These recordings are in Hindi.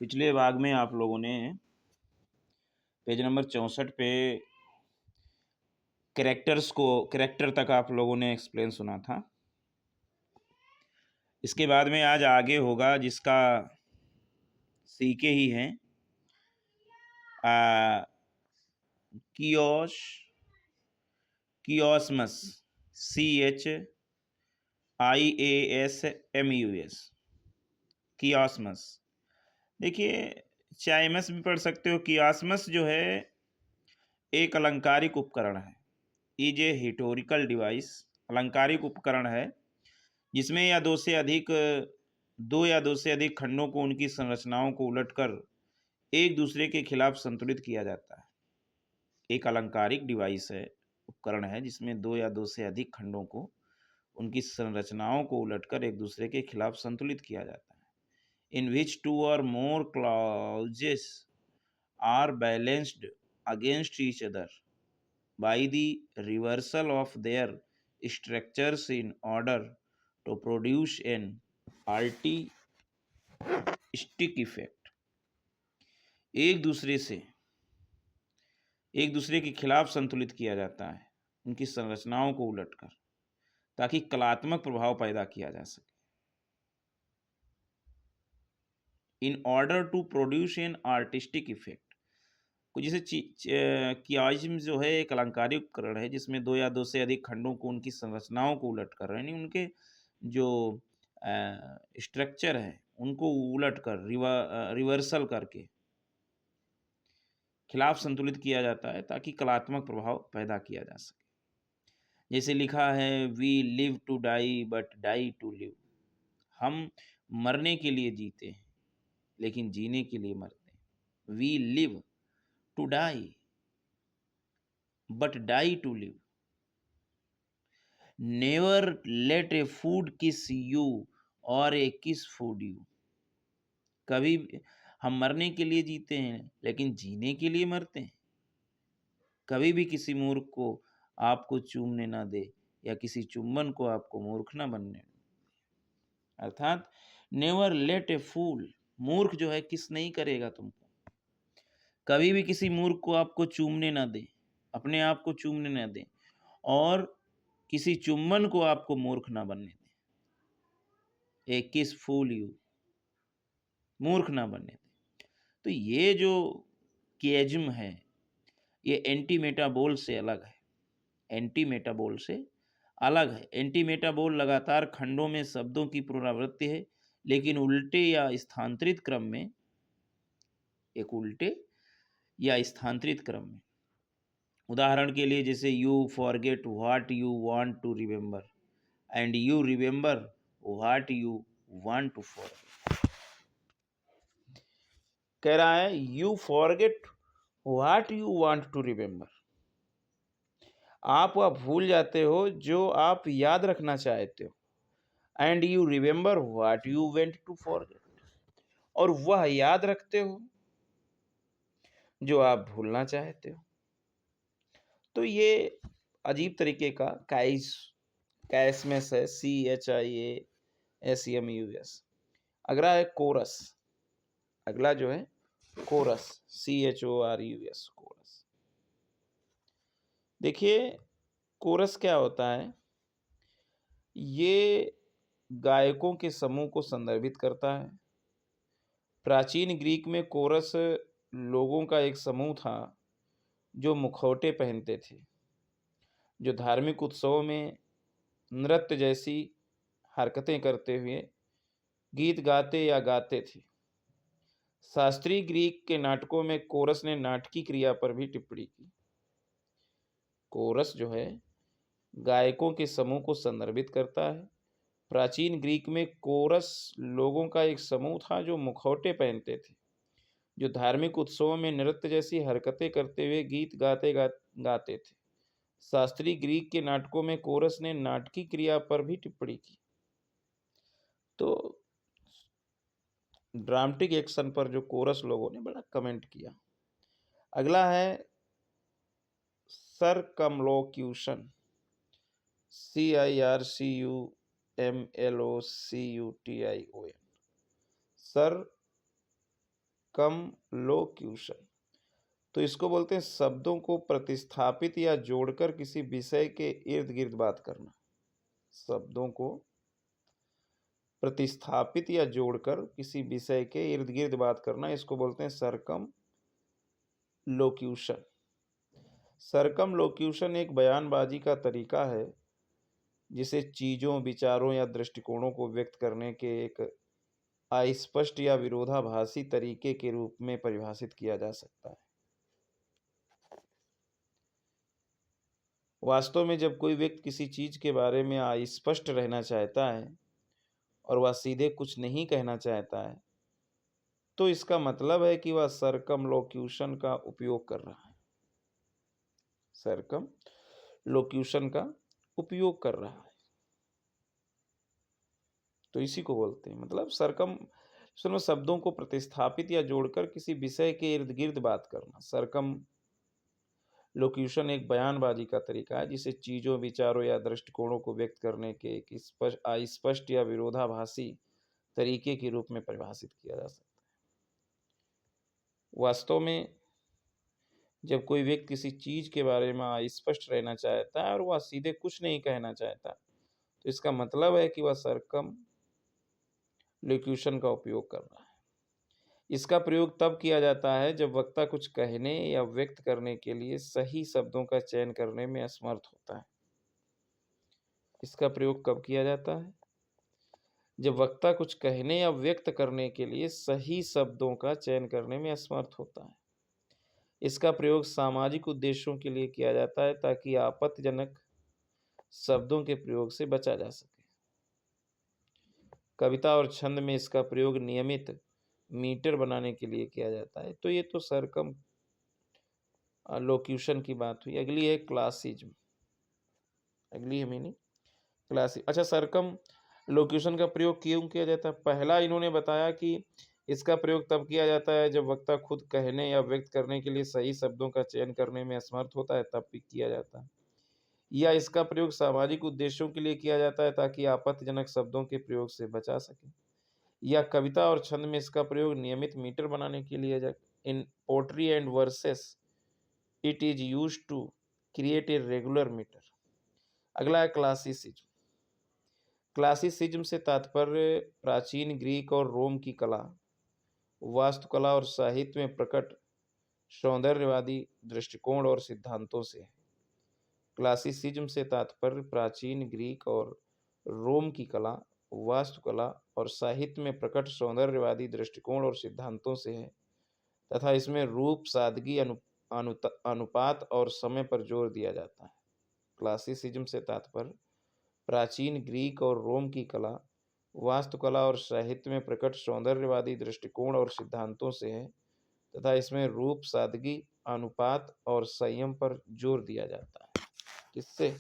पिछले भाग में आप लोगों ने पेज नंबर 64 पे कैरेक्टर तक आप लोगों ने एक्सप्लेन सुना था। इसके बाद में आज आगे होगा जिसका सीके ही हैं कियोस कियोसमस CHIASMUS कियोसमस। देखिए, चाइमस भी पढ़ सकते हो। कियोसमस जो है एक अलंकारिक उपकरण है। इज ए हिस्टोरिकल डिवाइस, अलंकारिक उपकरण है जिसमें दो या दो से अधिक खंडों को उनकी संरचनाओं को उलटकर एक दूसरे के खिलाफ संतुलित किया जाता है। एक अलंकारिक डिवाइस है, उपकरण है जिसमें दो या दो से अधिक खंडों को उनकी संरचनाओं को उलटकर एक दूसरे के खिलाफ संतुलित किया जाता है। इन which two or more clauses are balanced against each other by the reversal of their structures in order to produce an artistic effect। एक दूसरे के खिलाफ संतुलित किया जाता है उनकी संरचनाओं को उलटकर, ताकि कलात्मक प्रभाव पैदा किया जा सके। In order to produce an artistic effect. जैसे कियाज्म जो है एक अलंकारिक उपकरण है जिसमें दो या दो से अधिक खंडों को उनकी संरचनाओं को उलट कर, यानी उनके जो स्ट्रक्चर है उनको उलट कर रिवर्सल करके खिलाफ संतुलित किया जाता है ताकि कलात्मक प्रभाव पैदा किया जा सके। जैसे लिखा है, we live to die but die to live. हम मरने के लिए जीते हैं लेकिन जीने के लिए मरते हैं। We live to die but die to live। Never let a food kiss you or a kiss food you। कभी हम मरने के लिए जीते हैं लेकिन जीने के लिए मरते हैं। कभी भी किसी मूर्ख को आपको चूमने ना दे या किसी चुम्बन को आपको मूर्ख ना बनने। अर्थात नेवर लेट ए फूल, मूर्ख जो है किस नहीं करेगा तुमको। कभी भी किसी मूर्ख को आपको चूमने ना दे, अपने आप को चूमने ना दे, और किसी चुम्बन को आपको मूर्ख ना बनने दे। ए किस फूल यू, मूर्ख ना बनने दे। तो ये जो किएज्म है ये एंटी मेटाबोल से अलग है। एंटी मेटाबोल से अलग है। एंटी मेटाबोल लगातार खंडों में शब्दों की पुनरावृत्ति है, लेकिन उल्टे या स्थानांतरित क्रम में, एक उल्टे या स्थानांतरित क्रम में। उदाहरण के लिए जैसे you forget what you want to remember and you remember what you want to forget. कह रहा है you forget what you want to remember. आप वह भूल जाते हो जो आप याद रखना चाहते हो। And you remember what you went to forget, और वह याद रखते हो जो आप भूलना चाहते हो। तो ये अजीब तरीके का कैसमस है, CHIASMUS। अगला है कोरस। अगला जो है कोरस, CHORUS, कोरस। देखिए कोरस क्या होता है। ये गायकों के समूह को संदर्भित करता है। प्राचीन ग्रीक में कोरस लोगों का एक समूह था जो मुखौटे पहनते थे, जो धार्मिक उत्सवों में नृत्य जैसी हरकतें करते हुए गीत गाते या गाते थे। शास्त्रीय ग्रीक के नाटकों में कोरस ने नाटकीय क्रिया पर भी टिप्पणी की। कोरस जो है गायकों के समूह को संदर्भित करता है। प्राचीन ग्रीक में कोरस लोगों का एक समूह था जो मुखौटे पहनते थे, जो धार्मिक उत्सवों में नृत्य जैसी हरकतें करते हुए गीत गाते थे। शास्त्रीय ग्रीक के नाटकों में कोरस ने नाटकीय क्रिया पर भी टिप्पणी की। तो ड्रामेटिक एक्शन पर जो कोरस लोगों ने बड़ा कमेंट किया। अगला है सरकमलोक्यूशन, CIRCUMLOCUTION। सर्कमलोक्यूशन। तो इसको बोलते हैं शब्दों को प्रतिस्थापित या जोड़कर किसी विषय के इर्द गिर्द बात करना। शब्दों को प्रतिस्थापित या जोड़कर किसी विषय के इर्द गिर्द बात करना, इसको बोलते हैं सर्कमलोक्यूशन। सर्कमलोक्यूशन एक बयानबाजी का तरीका है जिसे चीजों, विचारों या दृष्टिकोणों को व्यक्त करने के एक अस्पष्ट या विरोधाभासी तरीके के रूप में परिभाषित किया जा सकता है। वास्तव में जब कोई व्यक्ति किसी चीज के बारे में अस्पष्ट रहना चाहता है और वह सीधे कुछ नहीं कहना चाहता है, तो इसका मतलब है कि वह सर्कमलोक्यूशन का उपयोग कर रहा है। सर्कमलोक्यूशन का उपयोग कर रहा है, तो इसी को बोलते हैं। मतलब सर्कम शब्दों को प्रतिस्थापित या जोड़कर किसी विषय के इर्द गिर्द बात करना। सर्कम लोक्यूशन एक बयानबाजी का तरीका है जिसे चीजों, विचारों या दृष्टिकोणों को व्यक्त करने के एक अस्पष्ट या विरोधाभासी तरीके के रूप में परिभाषित किया जा सकता है। वास्तव में जब कोई व्यक्ति किसी चीज के बारे में अस्पष्ट रहना चाहता है और वह सीधे कुछ नहीं कहना चाहता, तो इसका मतलब है कि वह सर्कम लोक्यूशन का उपयोग कर रहा है। इसका प्रयोग तब किया जाता है जब वक्ता कुछ कहने या व्यक्त करने के लिए सही शब्दों का चयन करने में असमर्थ होता है। इसका प्रयोग कब किया जाता है? जब वक्ता कुछ कहने या व्यक्त करने के लिए सही शब्दों का चयन करने में असमर्थ होता है। इसका प्रयोग सामाजिक उद्देश्यों के लिए किया जाता है ताकि आपत्तिजनक शब्दों के प्रयोग से बचा जा सके। कविता और छंद में इसका प्रयोग नियमित मीटर बनाने के लिए किया जाता है। तो ये तो सर्कम लोक्यूशन की बात हुई। अगली है क्लासिज्म। अगली है मीनिंग क्लासिक। अच्छा, सर्कम लोक्यूशन का प्रयोग क्यों किया जाता है? पहला इन्होंने बताया कि इसका प्रयोग तब किया जाता है जब वक्ता खुद कहने या व्यक्त करने के लिए सही शब्दों का चयन करने में असमर्थ होता है, तब भी किया जाता है। या इसका प्रयोग सामाजिक उद्देश्यों के लिए किया जाता है ताकि आपत्तिजनक शब्दों के प्रयोग से बचा सके। या कविता और छंद में इसका प्रयोग नियमित मीटर बनाने के लिए in poetry and verses it is used to create a regular metre. अगला है क्लासिसिज्म। क्लासिसिज्म से तात्पर्य प्राचीन ग्रीक और रोम की कला, वास्तुकला और साहित्य में प्रकट सौंदर्यवादी दृष्टिकोण और सिद्धांतों से है। क्लासिसिज्म से तात्पर्य प्राचीन ग्रीक और रोम की कला, वास्तुकला और साहित्य में प्रकट सौंदर्यवादी दृष्टिकोण और सिद्धांतों से है तथा इसमें रूप, सादगी, अनुपात और समय पर जोर दिया जाता है। क्लासिसिज्म से तात्पर्य प्राचीन ग्रीक और रोम की कला, वास्तुकला और साहित्य में प्रकट सौंदर्यवादी दृष्टिकोण और सिद्धांतों से है तथा इसमें रूप, सादगी, अनुपात और संयम पर जोर दिया जाता है। किससे?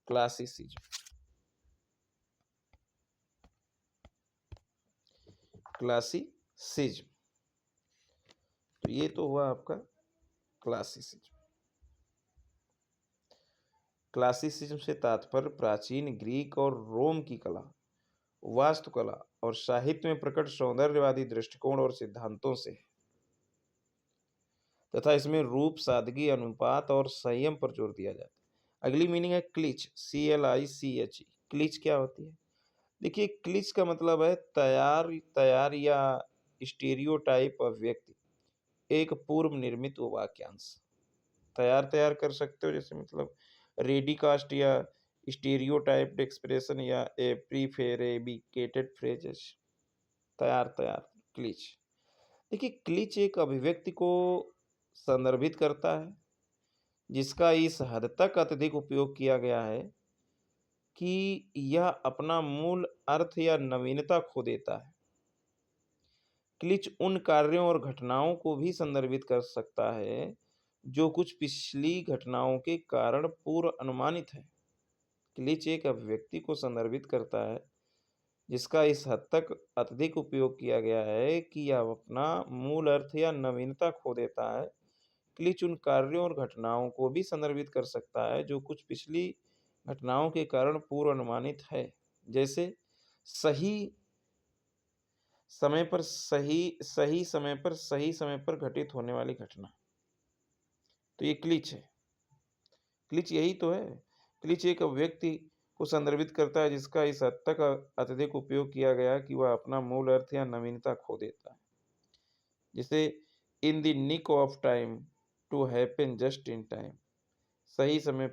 क्लासिसिज्म। क्लासिसिज्म। तो ये तो हुआ आपका क्लासिसिज्म। क्लासिसिज्म से तात्पर्य प्राचीन ग्रीक और रोम की कला, वास्तुकला और साहित्य में प्रकट सौंदर्यवादी दृष्टिकोण और सिद्धांतों से है तथा इसमें रूप, सादगी, अनुपात और संयम पर जोर दिया जाता है। अगली मीनिंग है क्लिच, CLICH। क्लिच क्या होती है? देखिए, क्लिच का मतलब है तैयार या स्टीरियोटाइप ऑफ व्यक्ति, एक पूर्व निर्मित वाक्यांश। तैयार कर सकते हो, जैसे मतलब रेडिकास्ट या स्टीरियोटाइप्ड एक्सप्रेशन या ए प्रीफेरेबिकेटेड फ्रेजेस। तैयार क्लिच। देखिए, क्लिच एक अभिव्यक्ति को संदर्भित करता है जिसका इस हद तक अत्यधिक उपयोग किया गया है कि यह अपना मूल अर्थ या नवीनता खो देता है। क्लिच उन कार्यों और घटनाओं को भी संदर्भित कर सकता है जो कुछ पिछली घटनाओं के कारण पूर्व अनुमानित है। क्लिच एक अभिव्यक्ति को संदर्भित करता है जिसका इस हद तक अत्यधिक उपयोग किया गया है कि यह अपना मूल अर्थ या नवीनता खो देता है। क्लिच उन कार्यों और घटनाओं को भी संदर्भित कर सकता है जो कुछ पिछली घटनाओं के कारण पूर्व अनुमानित है। जैसे समय पर सही समय पर घटित होने वाली घटना। तो ये क्लिच है। क्लिच यही तो है। क्लिच एक व्यक्ति को संदर्भित करता है जिसका इस हद तक अत्यधिक उपयोग किया गया कि वह अपना मूल अर्थ या नवीनता खो देता है। जैसे in the nick of time, to happen just in time. सही समय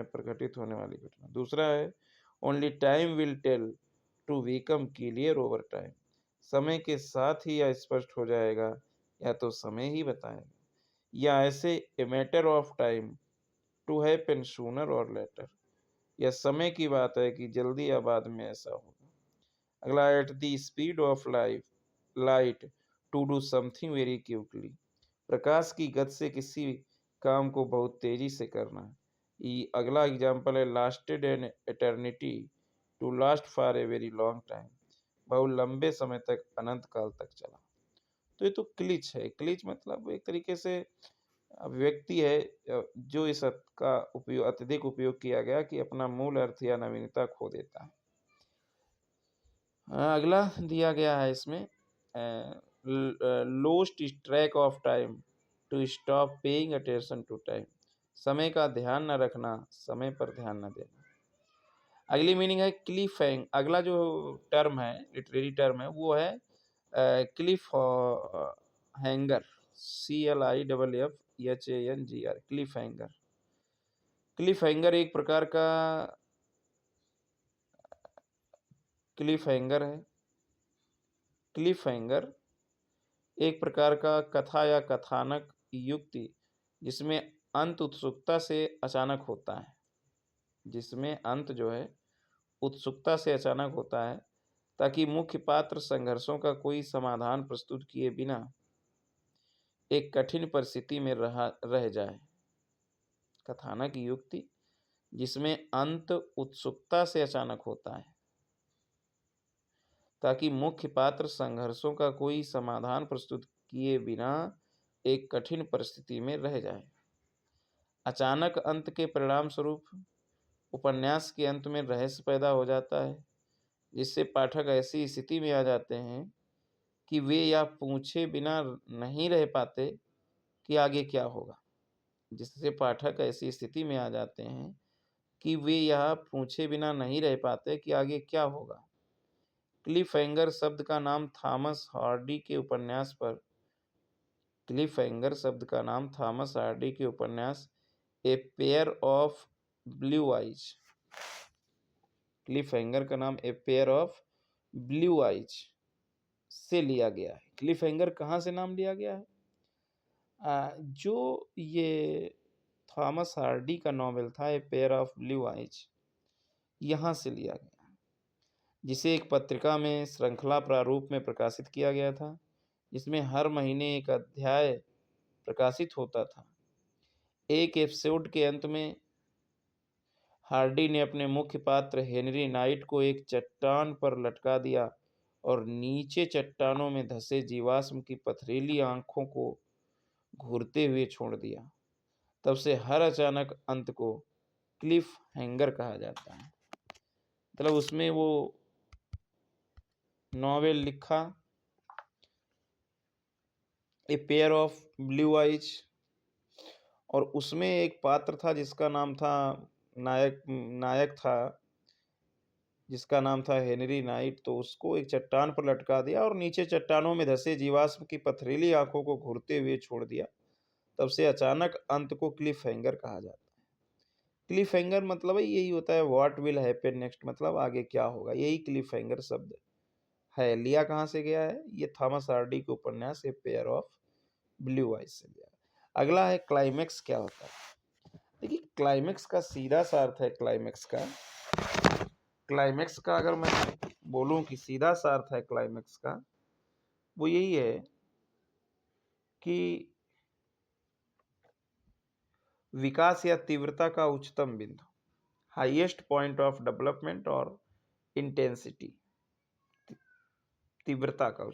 पर घटित होने वाली घटना। दूसरा है only time will tell, to become clear over time. समय के साथ ही यह स्पष्ट हो जाएगा, या तो समय ही बताएगा, या ऐसे a matter of time, to happen sooner or later. यह समय की बात है कि जल्दी या बाद में ऐसा होगा। अगला, at the speed of light, to do something very quickly. प्रकाश की गति से किसी काम को बहुत तेजी से करना। अगला एग्जाम्पल है lasted an eternity, to last for a very long time. बहुत लंबे समय तक, अनंत काल तक चला। तो ये तो क्लिच है। क्लिच मतलब एक तरीके से व्यक्ति है जो इस अर्थ का उपयोग अत्यधिक उपयोग किया गया कि अपना मूल अर्थ या नवीनता खो देता है। अगला दिया गया है इसमें lost track of time, to stop paying attention to time. समय का ध्यान न रखना, समय पर ध्यान न देना। अगली मीनिंग है क्लिफ हैंग। अगला जो टर्म है, लिटरेरी टर्म है, वो है Cliff hanger. CLIFFHANGR, Cliff hanger. Cliff hanger एक प्रकार का क्लिफ हैंगर है। क्लिफ हैंगर एक प्रकार का कथा या कथानक युक्ति जिसमें अंत उत्सुकता से अचानक होता है, जिसमें अंत जो है उत्सुकता से अचानक होता है, ताकि मुख्य पात्र संघर्षों का कोई समाधान प्रस्तुत किए बिना एक कठिन परिस्थिति में रह जाए। कथानक युक्ति जिसमें अंत उत्सुकता से अचानक होता है, ताकि मुख्य पात्र संघर्षों का कोई समाधान प्रस्तुत किए बिना एक कठिन परिस्थिति में रह जाए। अचानक अंत के परिणाम स्वरूप उपन्यास के अंत में रहस्य पैदा हो जाता है, जिससे पाठक ऐसी स्थिति में आ जाते हैं कि वे यह पूछे बिना नहीं रह पाते कि आगे क्या होगा। जिससे पाठक ऐसी स्थिति में आ जाते हैं कि वे यह पूछे बिना नहीं रह पाते कि आगे क्या होगा। क्लिफ हैंगर शब्द का नाम थॉमस हार्डी के उपन्यास पर क्लिफ हैंगर शब्द का नाम थॉमस हार्डी के उपन्यास a pair of blue eyes. Cliff hanger का नाम a pair of blue eyes से लिया गया है। क्लिफ हैंगर कहाँ से नाम लिया गया है? जो ये थॉमस हार्डी का नॉवेल था a pair of blue eyes, यहाँ से लिया गया, जिसे एक पत्रिका में श्रृंखला प्रारूप में प्रकाशित किया गया था, जिसमें हर महीने एक अध्याय प्रकाशित होता था। एक एपिसोड के अंत में हार्डी ने अपने मुख्य पात्र हेनरी नाइट को एक चट्टान पर लटका दिया और नीचे चट्टानों में धंसे जीवाश्म की पथरीली आंखों को घूरते हुए छोड़ दिया। तब से हर अचानक अंत को क्लिफ हैंगर कहा जाता है। मतलब उसमें वो नॉवेल लिखा a pair of blue eyes, और उसमें एक पात्र था जिसका नाम था नायक था जिसका नाम था हेनरी नाइट। तो उसको एक चट्टान पर लटका दिया और नीचे चट्टानों में धंसे जीवाश्म की पथरीली आंखों को घूरते हुए छोड़ दिया। तब से अचानक अंत को क्लिफ हैंगर कहा जाता है। क्लिफ हैंगर मतलब यही होता है, व्हाट विल हैपन नेक्स्ट, मतलब आगे क्या होगा, यही क्लिफ हैंगर शब्द है। लिया कहाँ से गया है? ये थॉमस हार्डी के उपन्यास a pair of blue eyes से लिया। अगला है क्लाइमेक्स क्या होता है। देखिए, क्लाइमेक्स का सीधा सा अर्थ है क्लाइमेक्स का अगर मैं बोलूं कि सीधा सा अर्थ है क्लाइमेक्स का, वो यही है कि विकास या तीव्रता का उच्चतम बिंदु, हाईएस्ट पॉइंट ऑफ डेवलपमेंट और इंटेंसिटी, तीव्रता का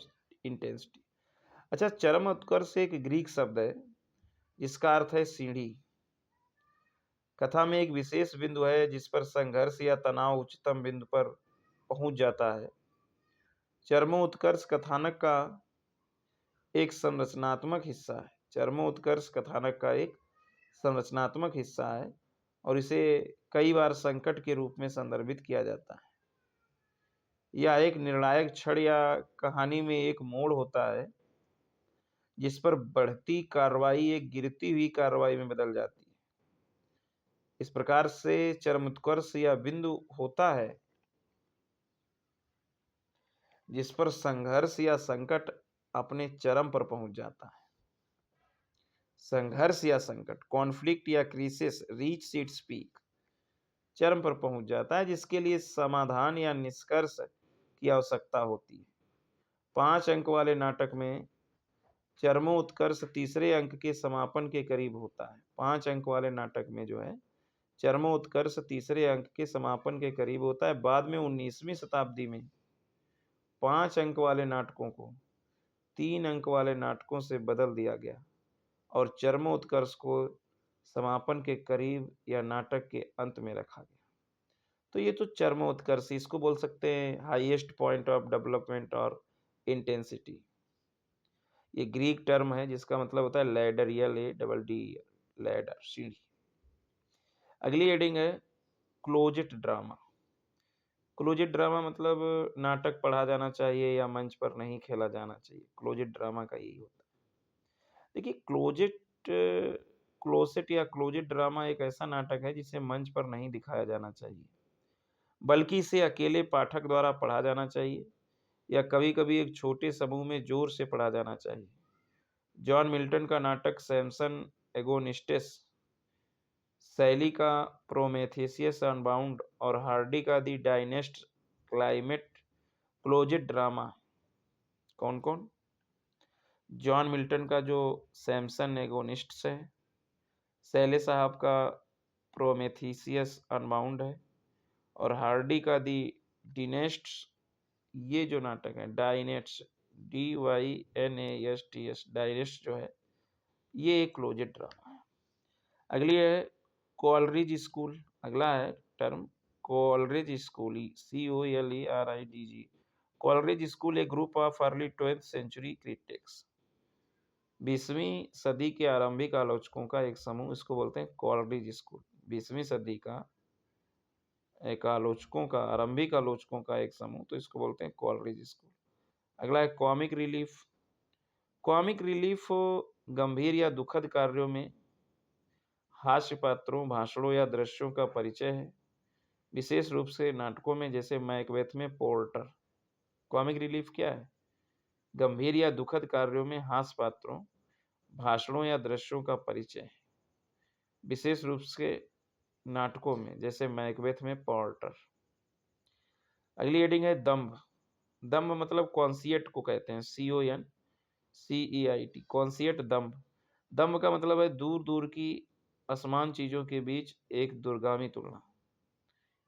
इंटेंसिटी। अच्छा, चरम उत्कर्ष एक ग्रीक शब्द है जिसका अर्थ है सीढ़ी। कथा में एक विशेष बिंदु है जिस पर संघर्ष या तनाव उच्चतम बिंदु पर पहुंच जाता है। चरमोत्कर्ष कथानक का एक संरचनात्मक हिस्सा है। चरमोत्कर्ष कथानक का एक संरचनात्मक हिस्सा है और इसे कई बार संकट के रूप में संदर्भित किया जाता है। यह एक निर्णायक क्षण या कहानी में एक मोड़ होता है जिस पर बढ़ती कार्रवाई एक गिरती हुई कार्रवाई में बदल जाती है। इस प्रकार से चरमोत्कर्ष या बिंदु होता है जिस पर संघर्ष या संकट अपने चरम पर पहुंच जाता है। संघर्ष या संकट, कॉन्फ्लिक्ट या क्राइसिस रीच इट्स पीक, चरम पर पहुंच जाता है जिसके लिए समाधान या निष्कर्ष की आवश्यकता होती है। 5 अंक वाले नाटक में चरमोत्कर्ष तीसरे अंक के समापन के करीब होता है। 5 अंक वाले नाटक में जो है चरमोत्कर्ष तीसरे अंक के समापन के करीब होता है। बाद में 19वीं शताब्दी में 5 अंक वाले नाटकों को 3 अंक वाले नाटकों से बदल दिया गया और चरमोत्कर्ष को समापन के करीब या नाटक के अंत में रखा गया। तो ये तो चरमोत्कर्ष, इसको बोल सकते हैं हाईएस्ट पॉइंट ऑफ डेवलपमेंट और इंटेंसिटी। ये ग्रीक टर्म है जिसका मतलब होता है लैडर, LADD, लैडर, सीढ़ी। अगली हेडिंग है क्लोजेट ड्रामा। क्लोजेट ड्रामा मतलब नाटक पढ़ा जाना चाहिए या मंच पर नहीं खेला जाना चाहिए। क्लोजेट ड्रामा का यही होता है। देखिए क्लोसेट या क्लोजेट ड्रामा एक ऐसा नाटक है जिसे मंच पर नहीं दिखाया जाना चाहिए, बल्कि इसे अकेले पाठक द्वारा पढ़ा जाना चाहिए या कभी-कभी एक छोटे समूह में जोर से पढ़ा जाना चाहिए। जॉन मिल्टन का नाटक सैमसन एगोनिस्टिस, शैली का प्रोमेथेसियस अनबाउंड और हार्डी का दी डायनेस्ट क्लाइमेट क्लोजेट ड्रामा। कौन कौन? जॉन मिल्टन का जो सैमसन एगोनिस्ट्स है, शैले साहब का प्रोमेथेसियस अनबाउंड है और हार्डी का दी डिनेस्ट्स। ये जो नाटक है डायनेट्स, DYNASTS, डायनेस्ट जो है ये एक क्लोजेट ड्रामा है। अगली है कोलरिज स्कूल। अगला है term Coleridge school, COLERIDG। Coleridge school एक group of early 12th century critics, 20वीं सदी के आरंभिक आलोचकों का एक समूह, इसको बोलते हैं कोलरिज स्कूल। 20वीं सदी का एक आरंभिक आलोचकों का एक समूह, तो इसको बोलते हैं कोलरिज स्कूल। अगला है कॉमिक रिलीफ। कॉमिक रिलीफ गंभीर या दुखद कार्यों में हास्य पात्रों, भाषणों या दृश्यों का परिचय है, विशेष रूप से नाटकों में जैसे मैकबेथ में पोर्टर। कॉमिक रिलीफ क्या है? गंभीर या दुखद कार्यों में हास्य पात्रों, भाषणों या दृश्यों का परिचय है, विशेष रूप से नाटकों में जैसे मैकबेथ में पोर्टर। अगली हेडिंग है दंभ। दंभ मतलब कॉन्सिएट को कहते हैं, CONCEIT, कॉन्सिएट दंभ। दंभ का मतलब है दूर दूर की असमान चीजों के बीच एक दूरगामी तुलना,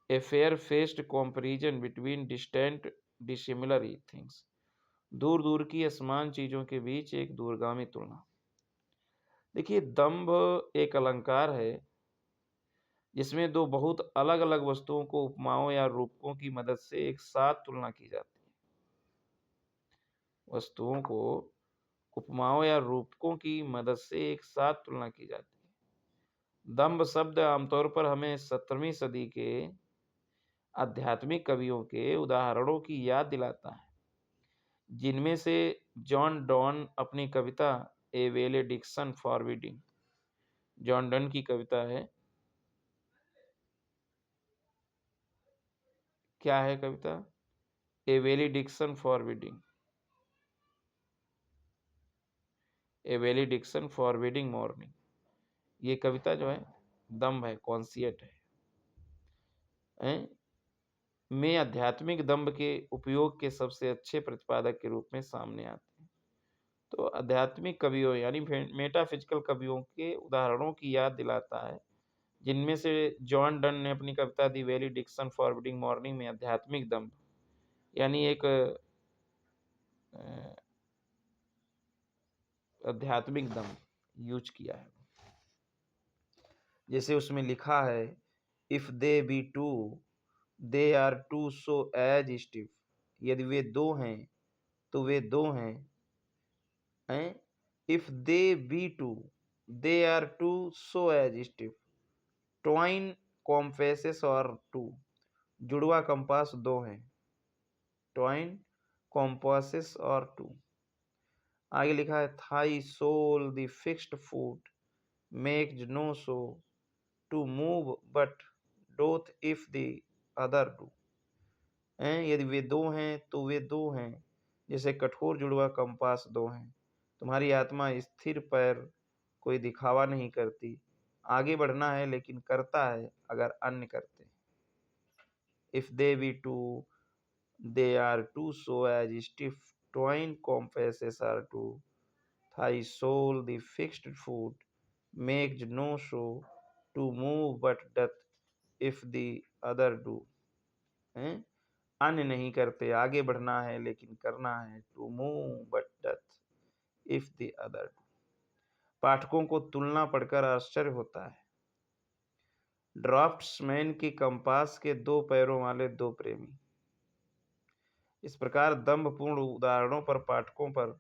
a fair faced comparison between distant dissimilar things. दूर दूर की असमान चीजों के बीच एक दूरगामी तुलना। देखिए दंभ एक अलंकार है जिसमें दो बहुत अलग अलग वस्तुओं को उपमाओं या रूपकों की मदद से एक साथ तुलना की जाती है। वस्तुओं को उपमाओं या रूपकों की मदद से एक साथ तुलना की जाती है। दंभ शब्द आमतौर पर हमें 17वीं सदी के आध्यात्मिक कवियों के उदाहरणों की याद दिलाता है, जिनमें से जॉन डॉन अपनी कविता ए वेलेडिक्शन फॉरबिडिंग, जॉन डन की कविता है, क्या है कविता? ए वेलेडिक्शन फॉरबिडिंग, ए वेलेडिक्शन फॉरबिडिंग मॉर्निंग। ये कविता जो है दंभ है, कॉन्सिएट है, में आध्यात्मिक दंभ के उपयोग के सबसे अच्छे प्रतिपादक के रूप में सामने आते हैं। तो आध्यात्मिक कवियों यानी मेटाफिजिकल कवियों के उदाहरणों की याद दिलाता है, जिनमें से जॉन डन ने अपनी कविता दी वेलिडिक्शन फॉरबिडिंग मॉर्निंग में आध्यात्मिक दंभ यानी एक आध्यात्मिक दंभ यूज किया है। जैसे उसमें लिखा है, if they be two they are two so as stiff, यदि वे दो हैं तो वे दो हैं। If they be two, they are two, so as stiff. Twin compasses are two, जुड़वा कंपास दो हैं। ट्वाइन कॉम्पासेस और टू। आगे लिखा है thy soul the fixed foot make no so to move but doth if the other do. यदि वे दो हैं तो वे दो हैं, जैसे कठोर जुड़वा कंपास दो हैं। तुम्हारी आत्मा स्थिर पैर कोई दिखावा नहीं करती, आगे बढ़ना है लेकिन करता है अगर अन्य करते। If they be two, they are two, so as stiff twin compasses are two. Thy soul the fixed foot make no show to move but doth if the other do. अन्य नहीं करते, आगे बढ़ना है लेकिन करना है। To move but doth if the other do. पाठकों को तुलना पढ़कर आश्चर्य होता है। ड्राफ्ट्समैन की कंपास के दो पैरों वाले दो प्रेमी। इस प्रकार दंभपूर्ण उदाहरणों पर पाठकों पर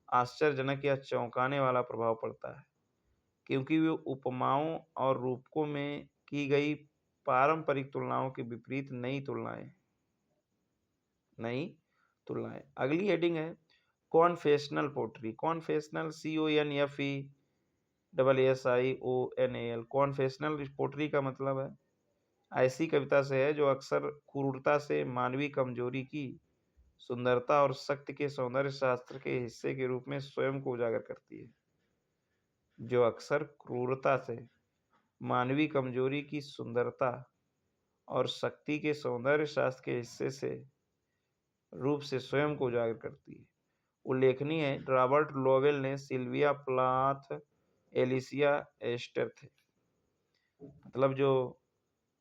आश्चर्यजनक या चौंकाने वाला प्रभाव पड़ता है, क्योंकि वे उपमाओं और रूपकों में की गई पारंपरिक तुलनाओं के विपरीत नई तुलनाएं। अगली हेडिंग है कॉन्फेशनल पोट्री। कॉन्फेशनल CONFESSIONAL। कॉन्फेशनल पोट्री का मतलब है ऐसी कविता से है जो अक्सर क्रूरता से मानवीय कमजोरी की सुंदरता और शक्ति के सौंदर्य शास्त्र के हिस्से के रूप में स्वयं को उजागर करती है। जो अक्सर क्रूरता से मानवीय कमजोरी की सुंदरता और शक्ति के सौंदर्य शास्त्र के हिस्से से रूप से स्वयं को उजागर करती है। उल्लेखनीय है रॉबर्ट लोवेल ने सिल्विया प्लाथ एलिसिया एस्टर थे। मतलब जो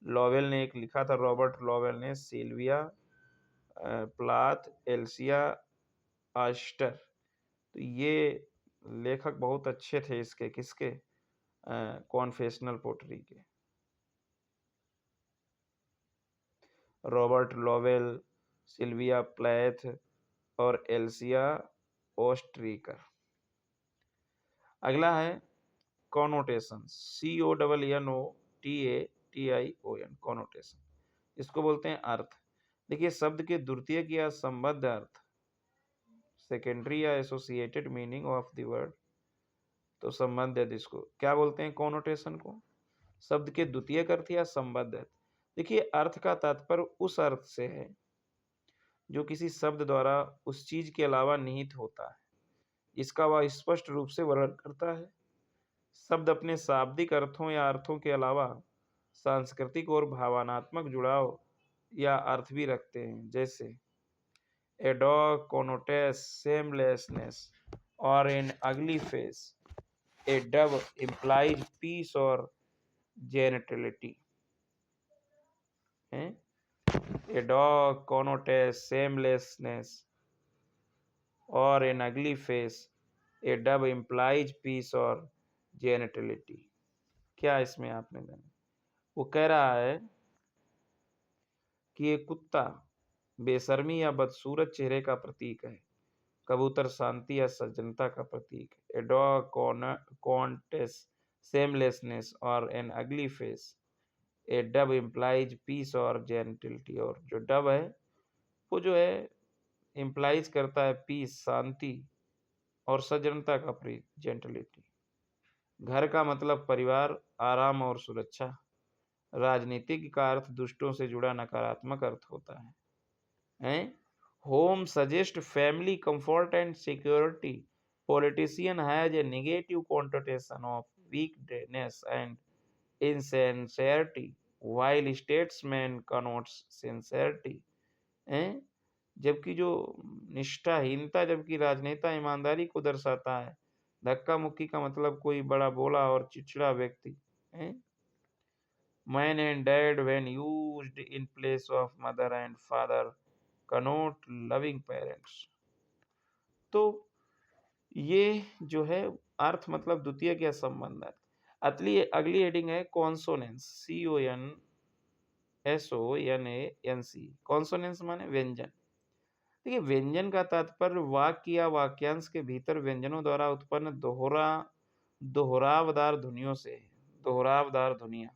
लोवेल ने एक लिखा था, रॉबर्ट लोवेल ने सिल्विया प्लाथ एलिसिया एस्टर, तो ये लेखक बहुत अच्छे थे इसके किसके कॉन्फेशनल पोट्री के। रॉबर्ट लोवेल, सिल्विया प्लैथ और एलिसिया ओस्ट्रीकर। अगला है कॉनोटेशन। CONNOTATION। कॉनोटेशन इसको बोलते हैं अर्थ। देखिए शब्द के द्वितीयक या संबद्ध अर्थ, सेकेंडरी या associated meaning of the word, तो संबद्ध अर्थ इसको क्या बोलते हैं कॉनोटेशन को? शब्द के द्वितीयक अर्थ या संबद्ध अर्थ। देखिए अर्थ का तात्पर्य उस अर्थ से है जो किसी शब्द द्वारा उस चीज के अलावा निहित होता है, इसका वह स्पष्ट रूप से वर्णन करता है। शब्द अपने शाब्दिक अर्थों या अर्थों के अलावा सांस्कृतिक और भावनात्मक जुड़ाव या अर्थ भी रखते हैं, जैसे a dog connotes shamelessness or an ugly face, a dove implies peace or genitality। A dog connotes shamelessness or an ugly face, a dove implies peace or genitality। क्या इसमें आपने जाना? वो कह रहा है कि एक कुत्ता बेशर्मी या बदसूरत चेहरे का प्रतीक है, कबूतर शांति या सज्जनता का प्रतीक है। ए डॉग कॉन्टेस सेमलेसनेस और an ugly face, a dove implies peace और जेंटिलिटी। और जो डब है वो जो है इम्प्लाइज करता है पीस शांति और सज्जनता का प्रतीक जेंटिलिटी। घर का मतलब परिवार, आराम और सुरक्षा। राजनीतिक का अर्थ दुष्टों से जुड़ा नकारात्मक अर्थ होता है। Home suggest family comfort and security. Politician has a negative connotation of weakness and insincerity while statesman connotes sincerity. जबकि जो निष्ठाहीनता, जबकि राजनेता ईमानदारी को दर्शाता है। धक्का मुक्की का मतलब कोई बड़ा बोला और चिड़चिड़ा व्यक्ति। Man and dad when used in place of mother and father Connaught loving parents. तो ये जो है अर्थ मतलब द्वितीय क्या संबंध है। अगली हेडिंग है कॉन्सोनेंस। CONSONANC। कॉन्सोनेंस माने व्यंजन। देखिए, व्यंजन का तात्पर्य वाक्य या वाक्यांश के भीतर व्यंजनों द्वारा उत्पन्न दोहरावदार ध्वनियों से है। दोहरावदार ध्वनियाँ,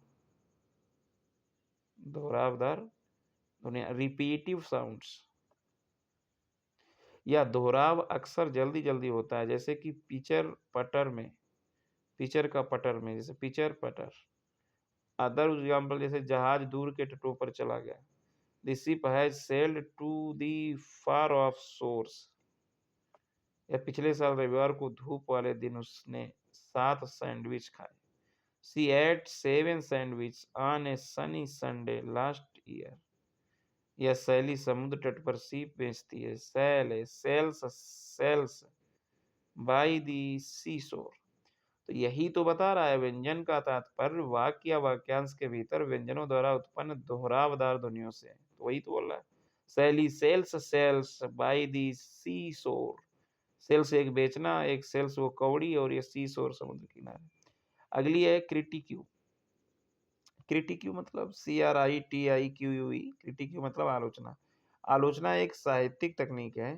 दोहरावदार ध्वनियाँ, रिपीटिव साउंड्स। या दोहराव अक्सर जल्दी-जल्दी होता है, जैसे कि पिचर का पटर में, जैसे पिचर, पटर। अदर एग्ज़ाम्पल जैसे जहाज दूर के तटों पर चला गया। The ship has sailed to the far off shores. या पिछले साल रविवार को धूप वाले दिन उसने 7 सैंडविच खाए। She ate 7 sandwich on a sunny Sunday last year. या सैली समुद्र तट पर सीप बेचती है। सेल्स बाय द सी शोर। तो यही तो बता रहा है, व्यंजन का तात्पर्य वाक्य या वाक्यांश के भीतर व्यंजनों द्वारा उत्पन्न दोहरावदार ध्वनियों से है। तो वही तो बोल रहा है, सैली सेल्स बाय द सी शोर। सेल्स एक बेचना, एक सेल्स वो कौड़ी, और ये सी शोर समुद्र किनारे। अगली है क्रिटिक्यू। क्रिटिक्यू मतलब CRITIQUE। क्रिटिक्यू मतलब आलोचना। आलोचना एक साहित्यिक तकनीक है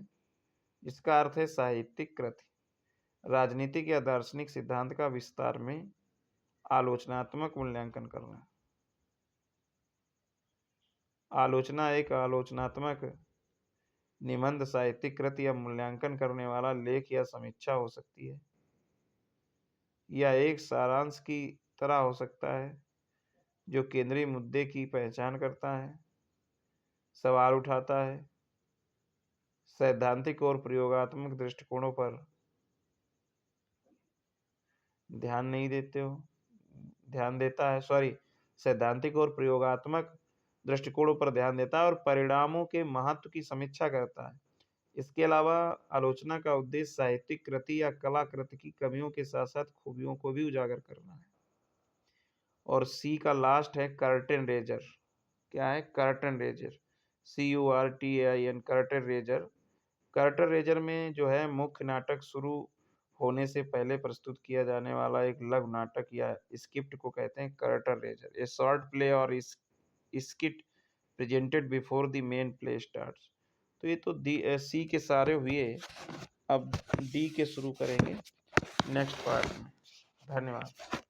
जिसका अर्थ है साहित्यिक कृति, राजनीतिक या दार्शनिक सिद्धांत का विस्तार में आलोचनात्मक मूल्यांकन करना। आलोचना एक आलोचनात्मक निबंध, साहित्यिक कृति या मूल्यांकन करने वाला लेख या समीक्षा हो सकती है, या एक सारांश की तरह हो सकता है जो केंद्रीय मुद्दे की पहचान करता है, सवाल उठाता है, सैद्धांतिक और प्रयोगात्मक दृष्टिकोणों पर ध्यान नहीं देते हो ध्यान देता है सॉरी सैद्धांतिक और प्रयोगात्मक दृष्टिकोणों पर ध्यान देता है और परिणामों के महत्व की समीक्षा करता है। इसके अलावा आलोचना का उद्देश्य साहित्यिक कृति या कलाकृति की कमियों के साथ साथ खूबियों को भी उजागर करना है। और सी का लास्ट है कर्टेन रेजर। क्या है? Curtain raiser, CURTAIN, curtain raiser. Curtain raiser में जो है मुख्य नाटक शुरू होने से पहले प्रस्तुत किया जाने वाला एक लघु नाटक या स्किट को कहते हैं curtain raiser. A short play or skit presented before the main play starts. तो ये तो सी के सारे हुए। अब डी के शुरू करेंगे नेक्स्ट पार्ट में। धन्यवाद।